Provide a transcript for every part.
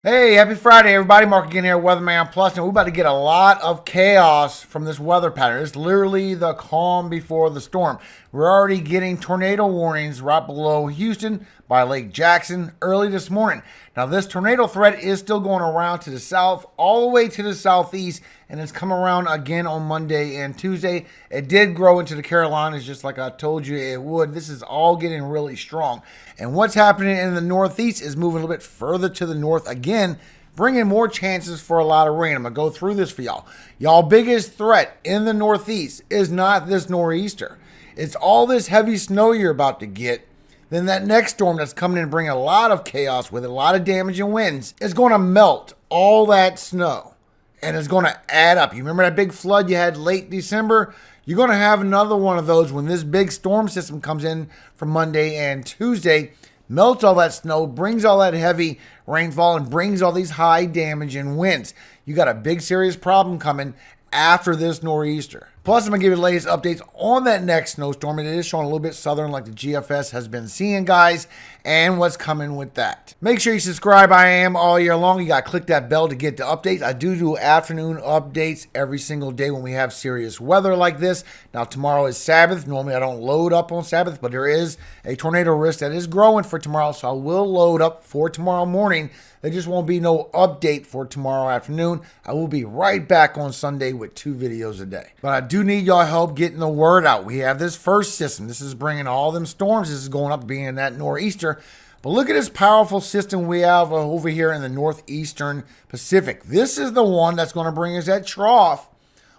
Hey, happy Friday, everybody. Mark again here, Weatherman Plus, and we're about to get a lot of chaos from this weather pattern. It's literally the calm before the storm. We're already getting tornado warnings right below Houston by Lake Jackson early this morning. Now, this tornado threat is still going around to the south, all the way to the southeast, and it's come around again on Monday and Tuesday. It did grow into the Carolinas, just like I told you it would. This is all getting really strong. And what's happening in the northeast is moving a little bit further to the north again, bringing more chances for a lot of rain. I'm going to go through this for y'all. Y'all biggest threat in the northeast is not this nor'easter. It's all this heavy snow you're about to get. Then that next storm that's coming in and bringing a lot of chaos with it, a lot of damage and winds, is going to melt all that snow. And it's going to add up. You remember that big flood you had late December? You're going to have another one of those when this big storm system comes in for Monday and Tuesday, melts all that snow, brings all that heavy rainfall, and brings all these high damage and winds. You got a big serious problem coming after this nor'easter. Plus, I'm going to give you the latest updates on that next snowstorm. It is showing a little bit southern like the GFS has been seeing, guys, and what's coming with that. Make sure you subscribe. I am all year long. You got to click that bell to get the updates. I do afternoon updates every single day when we have serious weather like this. Now, tomorrow is Sabbath. Normally, I don't load up on Sabbath, but there is a tornado risk that is growing for tomorrow, so I will load up for tomorrow morning. There just won't be no update for tomorrow afternoon. I will be right back on Sunday with 2 videos a day. But I do need y'all help getting the word out. We have this first system. This is bringing all them storms. This is going up being that nor'easter. But look at this powerful system we have over here in the northeastern Pacific. This is the one that's going to bring us that trough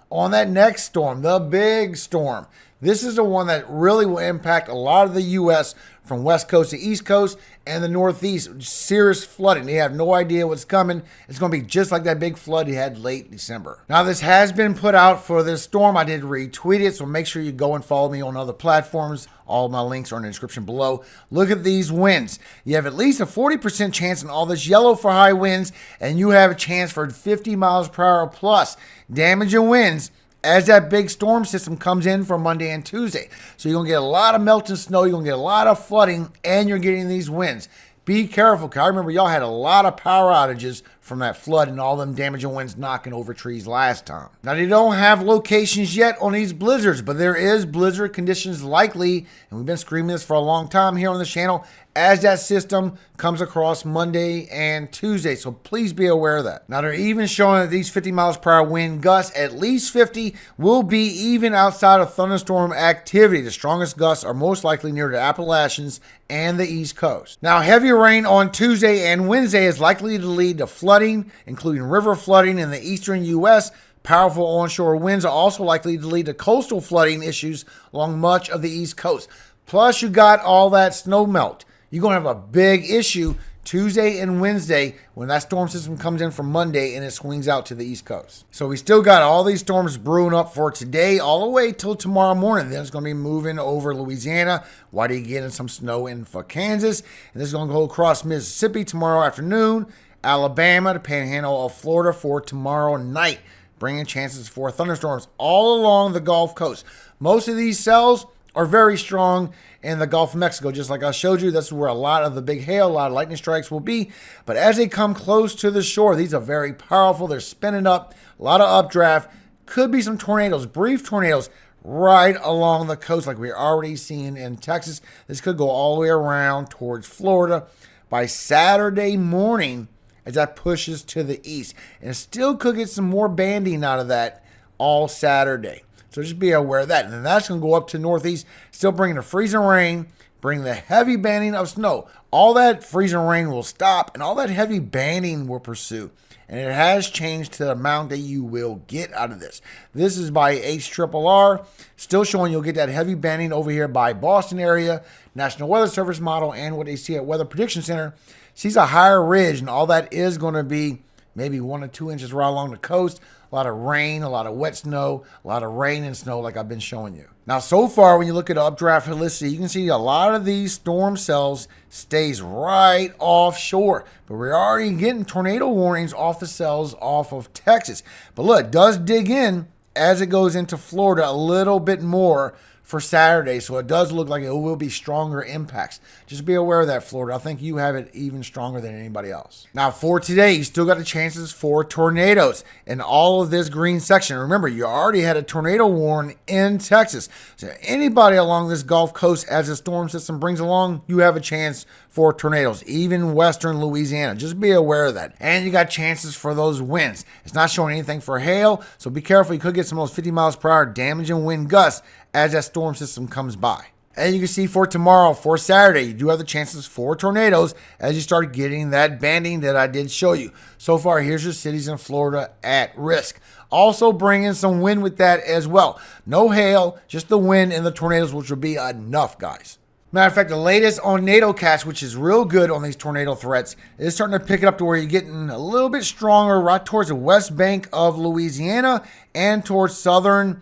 on that next storm, the big storm. This is the one that really will impact a lot of the U.S. from west coast to east coast and the northeast. Serious flooding. They have no idea what's coming. It's going to be just like that big flood you had late December. Now, this has been put out for this storm. I did retweet it, so make sure you go and follow me on other platforms. All of my links are in the description below. Look at these winds. You have at least a 40% chance in all this yellow for high winds, and you have a chance for 50 miles per hour plus damage and winds as that big storm system comes in for Monday and Tuesday. So you're going to get a lot of melting snow, you're going to get a lot of flooding, and you're getting these winds. Be careful, because I remember y'all had a lot of power outages from that flood and all them damage and winds knocking over trees last time. Now, they don't have locations yet on these blizzards, but there is blizzard conditions likely, and we've been screaming this for a long time here on the channel, as that system comes across Monday and Tuesday. So please be aware of that. Now, they're even showing that these 50 miles per hour wind gusts, at least 50, will be even outside of thunderstorm activity. The strongest gusts are most likely near the Appalachians and the East Coast. Now, heavy rain on Tuesday and Wednesday is likely to lead to flooding, including river flooding in the eastern U.S. Powerful onshore winds are also likely to lead to coastal flooding issues along much of the East Coast. Plus, you got all that snow melt. You're going to have a big issue Tuesday and Wednesday when that storm system comes in from Monday and it swings out to the East Coast. So we still got all these storms brewing up for today all the way till tomorrow morning. Then it's going to be moving over Louisiana. Why do you get some snow in for Kansas? And this is going to go across Mississippi tomorrow afternoon, Alabama, the panhandle of Florida for tomorrow night, bringing chances for thunderstorms all along the Gulf Coast. Most of these cells are very strong in the Gulf of Mexico. Just like I showed you, that's where a lot of the big hail, a lot of lightning strikes will be. But as they come close to the shore, these are very powerful. They're spinning up, a lot of updraft. Could be some tornadoes, brief tornadoes right along the coast like we're already seeing in Texas. This could go all the way around towards Florida by Saturday morning as that pushes to the east. And it still could get some more banding out of that all Saturday. So just be aware of that. And then that's going to go up to northeast, still bringing the freezing rain, bringing the heavy banding of snow. All that freezing rain will stop, and all that heavy banding will pursue. And it has changed to the amount that you will get out of this. This is by HRRR, still showing you'll get that heavy banding over here by Boston area, National Weather Service model, and what they see at Weather Prediction Center sees a higher ridge, and all that is going to be maybe 1 or 2 inches right along the coast. A lot of rain, a lot of wet snow, a lot of rain and snow like I've been showing you. Now, so far, when you look at updraft helicity, you can see a lot of these storm cells stays right offshore. But we're already getting tornado warnings off the cells off of Texas. But look, it does dig in as it goes into Florida a little bit more for Saturday, so it does look like it will be stronger impacts. Just be aware of that, Florida. I think you have it even stronger than anybody else. Now, for today, you still got the chances for tornadoes in all of this green section. Remember, you already had a tornado warning in Texas. So anybody along this Gulf Coast, as the storm system brings along, you have a chance for tornadoes, even western Louisiana. Just be aware of that. And you got chances for those winds. It's not showing anything for hail, so be careful. You could get some of those 50 miles per hour damaging wind gusts as that storm system comes by. And you can see for tomorrow, for Saturday, you do have the chances for tornadoes as you start getting that banding that I did show you. So far, here's your cities in Florida at risk. Also bringing some wind with that as well. No hail, just the wind and the tornadoes, which will be enough, guys. Matter of fact, the latest on NATOcast, which is real good on these tornado threats, is starting to pick it up to where you're getting a little bit stronger right towards the west bank of Louisiana and towards southern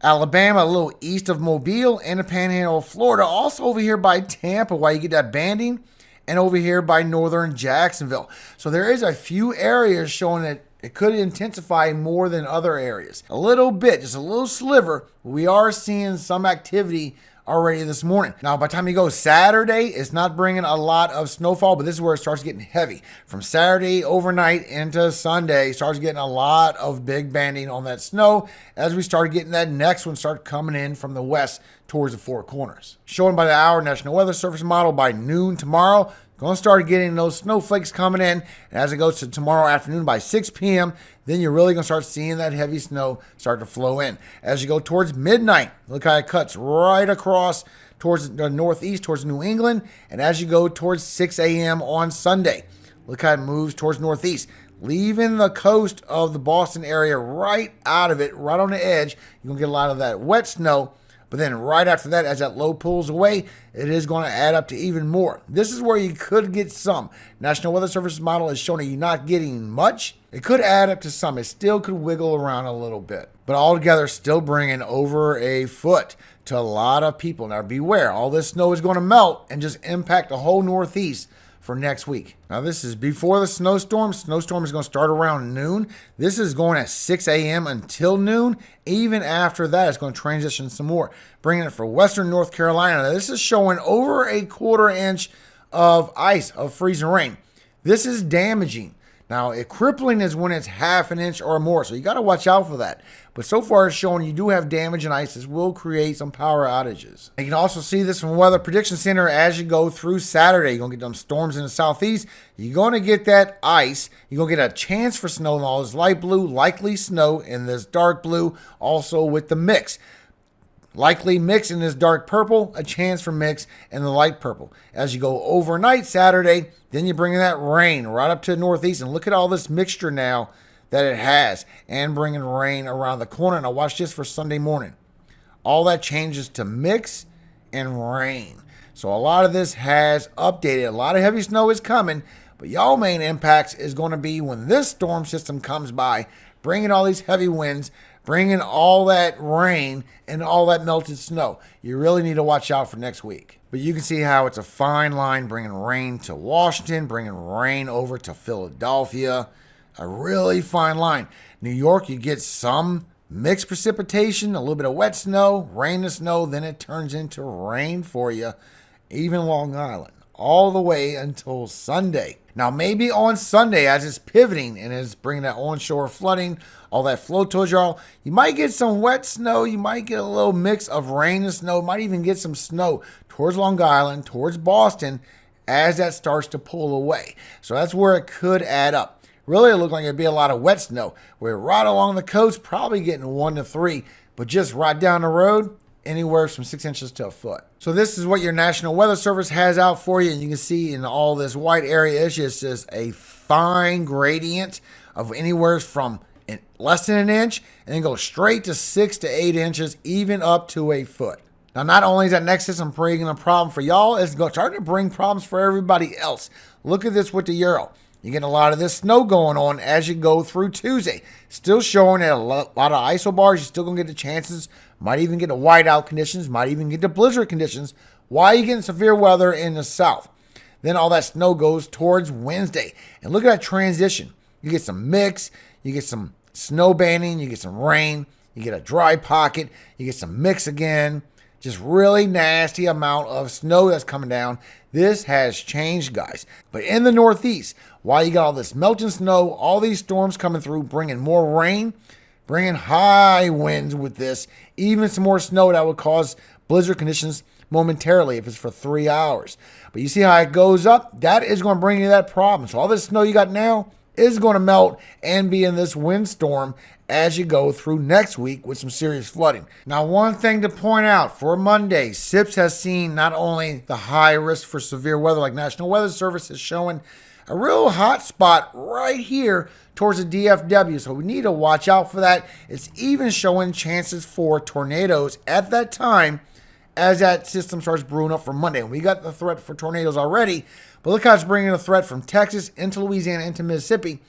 Alabama, a little east of Mobile, and the panhandle of Florida. Also over here by Tampa, while you get that banding, and over here by northern Jacksonville. So there is a few areas showing that it could intensify more than other areas. A little bit, just a little sliver. We are seeing some activity already this morning. Now, by the time you go Saturday, it's not bringing a lot of snowfall, but this is where it starts getting heavy. From Saturday overnight into Sunday, starts getting a lot of big banding on that snow as we start getting that next one start coming in from the west towards the Four Corners. Shown by the hour National Weather Service model by noon tomorrow, going to start getting those snowflakes coming in. And as it goes to tomorrow afternoon by 6 p.m., then you're really going to start seeing that heavy snow start to flow in. As you go towards midnight, look how it cuts right across towards the northeast, towards New England. And as you go towards 6 a.m. on Sunday, look how it moves towards northeast, leaving the coast of the Boston area right out of it, right on the edge. You're going to get a lot of that wet snow. But then right after that, as that low pulls away, it is going to add up to even more. This is where you could get some. National Weather Service model is showing you not getting much. It could add up to some. It still could wiggle around a little bit. But altogether, still bringing over a foot to a lot of people. Now beware, all this snow is going to melt and just impact the whole Northeast for next week. Now this is before the snowstorm. Snowstorm is going to start around noon. This is going at 6 a.m. until noon. Even after that, it's going to transition some more, bringing it for western North Carolina. Now, this is showing over a 1/4 inch of ice, of freezing rain. This is damaging. Now, crippling is when it's 1/2 inch or more, so you got to watch out for that. But so far, it's showing you do have damage and ice. This will create some power outages. You can also see this from Weather Prediction Center as you go through Saturday. You're going to get them storms in the southeast. You're going to get that ice. You're going to get a chance for snow in all this light blue, likely snow in this dark blue, also with the mix. Likely mix in this dark purple, a chance for mix in the light purple. As you go overnight Saturday, then you bring in that rain right up to the northeast. And look at all this mixture now that it has, and bringing rain around the corner. Now watch this for Sunday morning. All that changes to mix and rain. So a lot of this has updated. A lot of heavy snow is coming, but y'all main impacts is going to be when this storm system comes by, bringing all these heavy winds, bringing all that rain and all that melted snow. You really need to watch out for next week. But you can see how it's a fine line, bringing rain to Washington, bringing rain over to Philadelphia. A really fine line. New York, you get some mixed precipitation, a little bit of wet snow, rain and snow, then it turns into rain for you. Even Long Island, all the way until Sunday. Now, maybe on Sunday, as it's pivoting and it's bringing that onshore flooding, all that flow towards y'all, you might get some wet snow. You might get a little mix of rain and snow. Might even get some snow towards Long Island, towards Boston, as that starts to pull away. So that's where it could add up. Really, it looked like it'd be a lot of wet snow. We're right along the coast, probably getting 1 to 3, but just right down the road, anywhere from 6 inches to a foot. So this is what your National Weather Service has out for you. And you can see in all this white area, it's just a fine gradient of anywhere from less than 1 inch and then go straight to 6 to 8 inches, even up to a foot. Now, not only is that next system bringing a problem for y'all, it's starting to bring problems for everybody else. Look at this with the Euro. You get a lot of this snow going on as you go through Tuesday. Still showing that a lot of isobars. You're still going to get the chances. Might even get the whiteout conditions. Might even get the blizzard conditions. Why are you getting severe weather in the south? Then all that snow goes towards Wednesday. And look at that transition. You get some mix. You get some snow banding. You get some rain. You get a dry pocket. You get some mix again. Just really nasty amount of snow that's coming down. This has changed, guys. But in the Northeast, while you got all this melting snow, all these storms coming through, bringing more rain, bringing high winds with this, even some more snow that would cause blizzard conditions momentarily if it's for 3 hours. But you see how it goes up? That is going to bring you that problem. So all this snow you got now is going to melt and be in this windstorm as you go through next week with some serious flooding. Now, one thing to point out for Monday, SIPS has seen not only the high risk for severe weather like National Weather Service is showing, a real hot spot right here towards the DFW. So we need to watch out for that. It's even showing chances for tornadoes at that time as that system starts brewing up for Monday. And we got the threat for tornadoes already, but look how it's bringing a threat from Texas into Louisiana into Mississippi,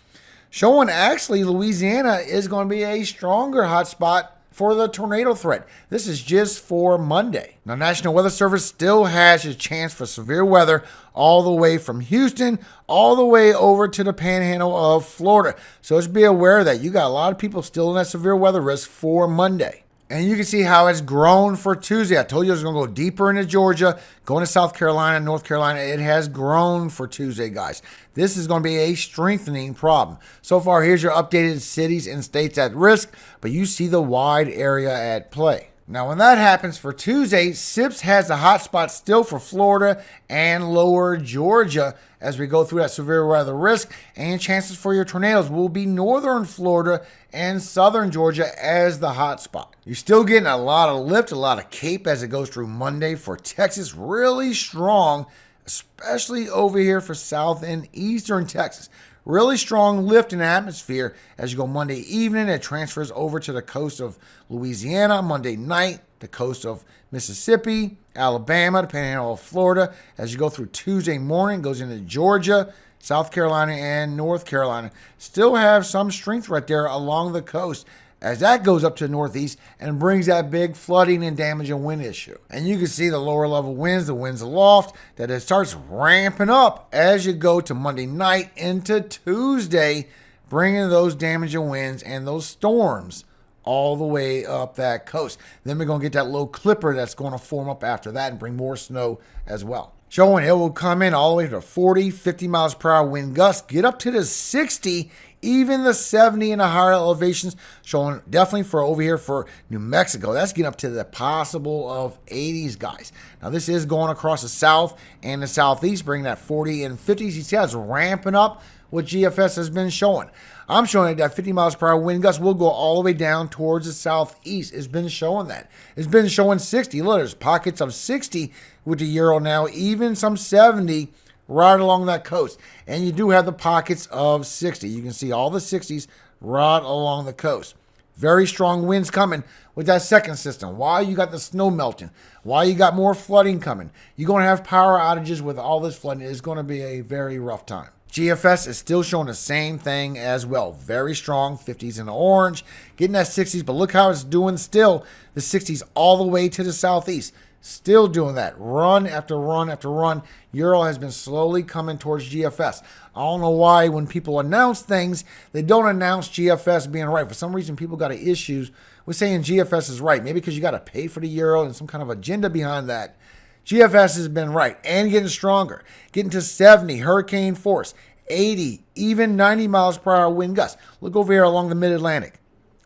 showing actually Louisiana is going to be a stronger hotspot for the tornado threat. This is just for Monday. Now, National Weather Service still has a chance for severe weather all the way from Houston all the way over to the panhandle of Florida. So just be aware of that. You got a lot of people still in that severe weather risk for Monday. And you can see how it's grown for Tuesday. I told you it was going to go deeper into Georgia, going to South Carolina, North Carolina. It has grown for Tuesday, guys. This is going to be a strengthening problem. So far, here's your updated cities and states at risk, but you see the wide area at play. Now, when that happens for Tuesday, SIPS has the hot spot still for Florida and lower Georgia as we go through that severe weather risk, and chances for your tornadoes will be northern Florida and southern Georgia as the hot spot. You're still getting a lot of lift, a lot of cape as it goes through Monday for Texas, really strong, especially over here for south and eastern Texas. Really strong lift in atmosphere as you go Monday evening. It transfers over to the coast of Louisiana. Monday night, the coast of Mississippi, Alabama, the panhandle of Florida. As you go through Tuesday morning, goes into Georgia, South Carolina, and North Carolina. Still have some strength right there along the coast as that goes up to the northeast and brings that big flooding and damage and wind issue. And you can see the lower level winds, the winds aloft, that it starts ramping up as you go to Monday night into Tuesday, bringing those damage and winds and those storms all the way up that coast. Then we're going to get that low clipper that's going to form up after that and bring more snow as well. Showing it will come in all the way to 40, 50 miles per hour wind gusts, get up to the 60, even the 70 in the higher elevations, showing definitely for over here for New Mexico. That's getting up to the possible of 80s, guys. Now, this is going across the south and the southeast, bringing that 40 and 50s. You see how it's ramping up what GFS has been showing. I'm showing that 50 miles per hour wind gusts will go all the way down towards the southeast. It's been showing that. It's been showing 60. Look, there's pockets of 60 with the Euro now, even some 70 right along that coast. And you do have the pockets of 60. You can see all the 60s right along the coast. Very strong winds coming with that second system. Why you got the snow melting? Why you got more flooding coming? You're going to have power outages with all this flooding. It's going to be a very rough time. GFS is still showing the same thing as well. Very strong, 50s in the orange, getting that 60s, but look how it's doing still. The 60s all the way to the southeast. Still doing that. Run after run after run. Euro has been slowly coming towards GFS. I don't know why when people announce things, they don't announce GFS being right. For some reason, people got issues with saying GFS is right. Maybe because you got to pay for the Euro and some kind of agenda behind that. GFS has been right and getting stronger. Getting to 70, hurricane force, 80, even 90 miles per hour wind gusts. Look over here along the mid-Atlantic.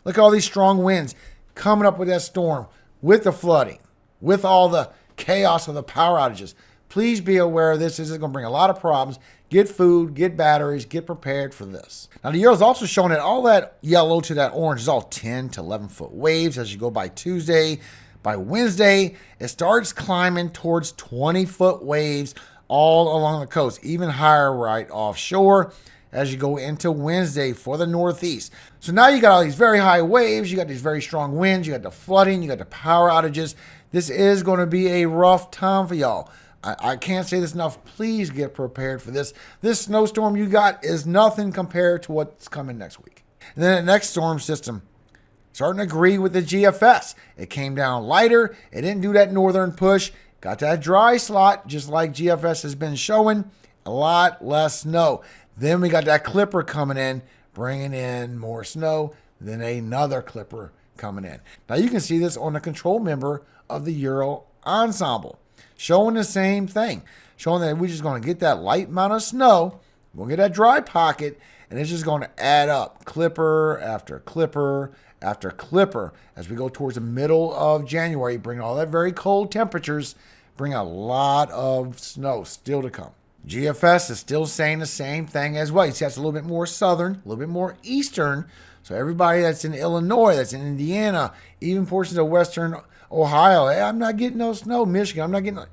Look at all these strong winds coming up with that storm, with the flooding, with all the chaos of the power outages. Please be aware of this. This is going to bring a lot of problems. Get food, get batteries, get prepared for this. Now, the Euro is also showing that all that yellow to that orange is all 10 to 11-foot waves as you go by Tuesday. By Wednesday, it starts climbing towards 20-foot waves all along the coast, even higher right offshore as you go into Wednesday for the Northeast. So now you got all these very high waves, you got these very strong winds, you got the flooding, you got the power outages. This is going to be a rough time for y'all. I can't say this enough. Please get prepared for this. This snowstorm you got is nothing compared to what's coming next week. And then the next storm system, starting to agree with the GFS. It came down lighter. It didn't do that northern push. Got that dry slot, just like GFS has been showing. A lot less snow. Then we got that clipper coming in, bringing in more snow. Then another clipper coming in. Now you can see this on the control member of the Euro ensemble, showing the same thing, showing that we're just going to get that light amount of snow, we'll get that dry pocket, and it's just going to add up, clipper after clipper after clipper, as we go towards the middle of January, bring all that very cold temperatures, bring a lot of snow still to come. GFS is still saying the same thing as well. You see, that's a little bit more southern, a little bit more eastern. So everybody that's in Illinois, that's in Indiana, even portions of western Ohio, hey, I'm not getting no snow. Michigan, I'm not getting.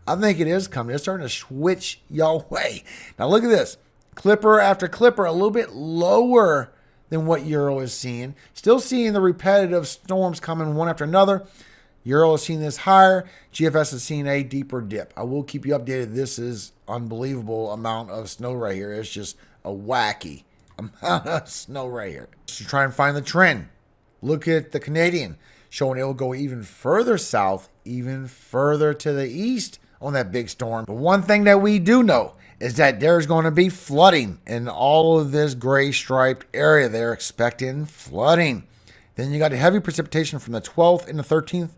I think it is coming. It's starting to switch y'all way. Now look at this. Clipper after clipper, a little bit lower than what Euro is seeing. Still seeing the repetitive storms coming one after another. Euro is seeing this higher. GFS is seeing a deeper dip. I will keep you updated. This is unbelievable amount of snow right here. It's just a wacky amount of snow right here. To try and find the trend, look at the Canadian, showing it will go even further south, even further to the east on that big storm. But one thing that we do know is that there's going to be flooding in all of this gray striped area. They're expecting flooding. Then you got the heavy precipitation from the 12th and the 13th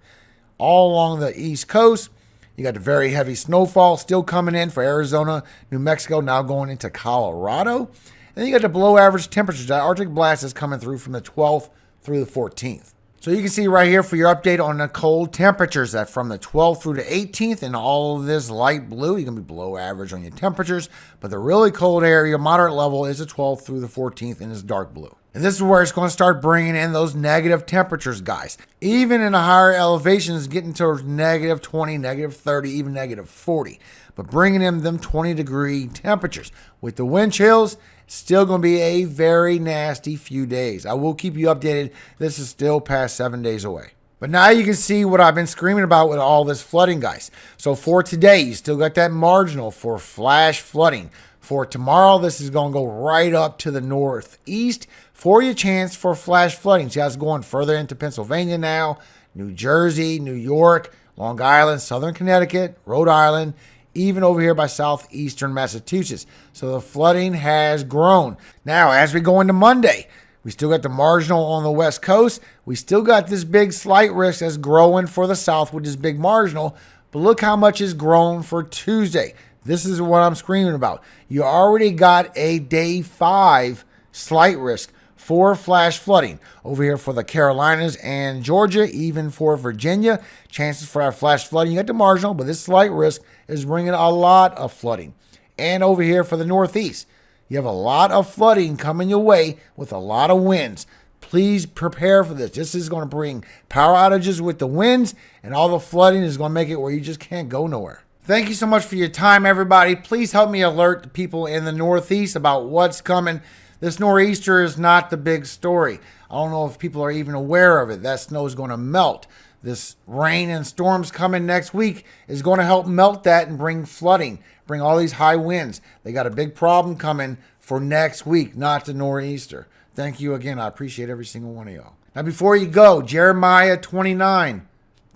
all along the east coast. You got the very heavy snowfall still coming in for Arizona, New Mexico, now going into Colorado. And then you got the below average temperatures. That Arctic blast is coming through from the 12th through the 14th. So you can see right here for your update on the cold temperatures that from the 12th through the 18th and all of this light blue, you're going to be below average on your temperatures. But the really cold area, moderate level, is the 12th through the 14th and is dark blue. And this is where it's going to start bringing in those negative temperatures, guys. Even in the higher elevations, getting towards negative 20, negative 30, even negative 40. But bringing in them 20-degree temperatures. With the wind chills, still going to be a very nasty few days. I will keep you updated. This is still past 7 days away. But now you can see what I've been screaming about with all this flooding, guys. So for today, you still got that marginal for flash flooding. For tomorrow, this is going to go right up to the northeast for your chance for flash flooding. See how it's going further into Pennsylvania now, New Jersey, New York, Long Island, Southern Connecticut, Rhode Island, even over here by southeastern Massachusetts. So the flooding has grown. Now, as we go into Monday, we still got the marginal on the west coast. We still got this big slight risk that's growing for the south with this big marginal. But look how much is grown for Tuesday. This is what I'm screaming about. You already got a day 5 slight risk for flash flooding over here for the Carolinas and Georgia, even for Virginia. Chances for our flash flooding, you got the marginal, but this slight risk is bringing a lot of flooding. And over here for the Northeast, you have a lot of flooding coming your way with a lot of winds. Please prepare for this. This is going to bring power outages with the winds, and all the flooding is going to make it where you just can't go nowhere. Thank you so much for your time, everybody. Please help me alert the people in the Northeast about what's coming. This nor'easter is not the big story. I don't know if people are even aware of it. That snow is going to melt. This rain and storms coming next week is going to help melt that and bring flooding, bring all these high winds. They got a big problem coming for next week, not the nor'easter. Thank you again. I appreciate every single one of y'all. Now, before you go, Jeremiah 29,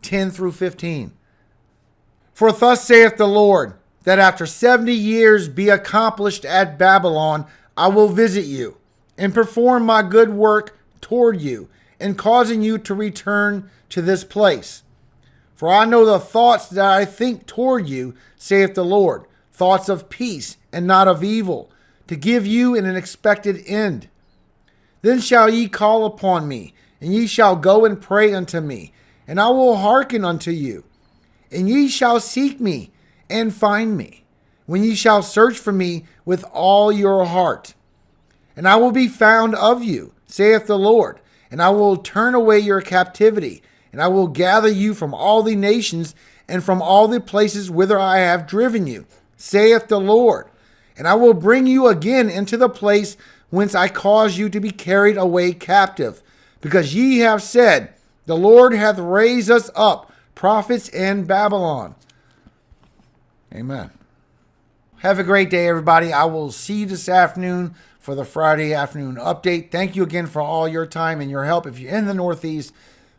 10 through 15. For thus saith the Lord, that after 70 years be accomplished at Babylon, I will visit you and perform my good work toward you, and causing you to return to this place. For I know the thoughts that I think toward you, saith the Lord, thoughts of peace and not of evil, to give you an expected end. Then shall ye call upon me, and ye shall go and pray unto me, and I will hearken unto you. And ye shall seek me and find me, when ye shall search for me with all your heart. And I will be found of you, saith the Lord, and I will turn away your captivity, and I will gather you from all the nations and from all the places whither I have driven you, saith the Lord. And I will bring you again into the place whence I caused you to be carried away captive, because ye have said, the Lord hath raised us up prophets in Babylon. Amen. Have a great day, everybody. I will see you this afternoon for the Friday afternoon update. Thank you again for all your time and your help. If you're in the Northeast,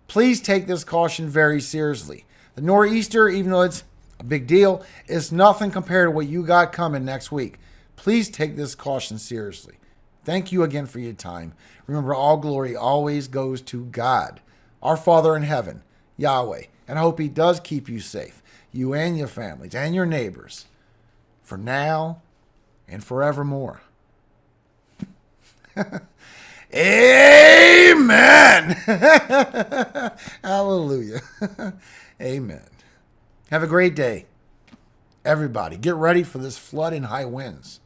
please take this caution very seriously. The nor'easter, even though it's a big deal, is nothing compared to what you got coming next week. Please take this caution seriously. Thank you again for your time. Remember, all glory always goes to God. our Father in heaven, Yahweh, and I hope he does keep you safe, you and your families and your neighbors, for now and forevermore. Amen. Hallelujah. Amen. Have a great day. Everybody, get ready for this flood and high winds.